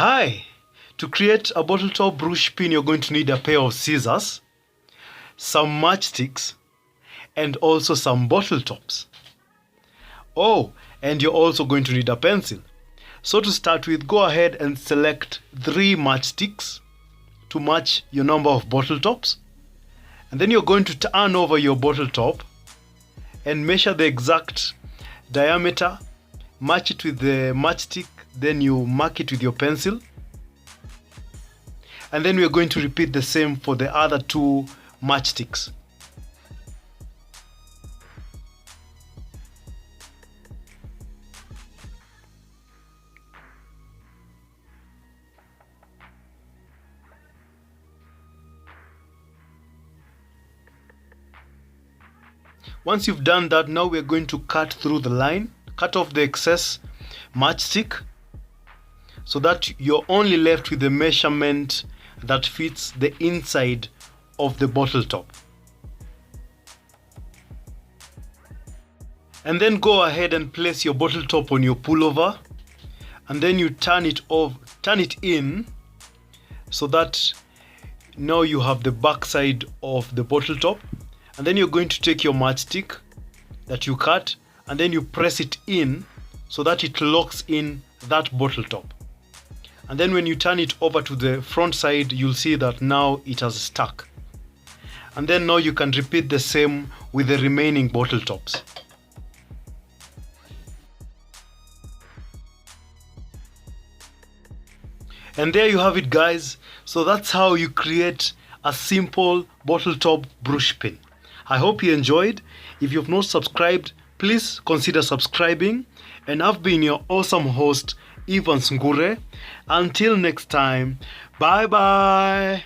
Hi! To create a bottle top brooch pin, you're going to need a pair of scissors, some matchsticks, and also some bottle tops. Oh, and you're also going to need a pencil. So to start with, go ahead and select 3 matchsticks to match your number of bottle tops. And then you're going to turn over your bottle top and measure the exact diameter, match it with the matchstick, then you mark it with your pencil. And then we're going to repeat the same for the other 2 matchsticks. Once you've done that, now we're going to cut through the line, cut off the excess matchstick so that you're only left with the measurement that fits the inside of the bottle top. And then go ahead and place your bottle top on your pullover, and then you turn it in so that now you have the back side of the bottle top. And then you're going to take your matchstick that you cut and then you press it in so that it locks in that bottle top. And then when you turn it over to the front side, you'll see that now it has stuck. And then now you can repeat the same with the remaining bottle tops. And there you have it, guys. So that's how you create a simple bottle top brooch pin. I hope you enjoyed. If you've not subscribed, please consider subscribing. And I've been your awesome host, Ivan Ngure. Until next time, bye bye.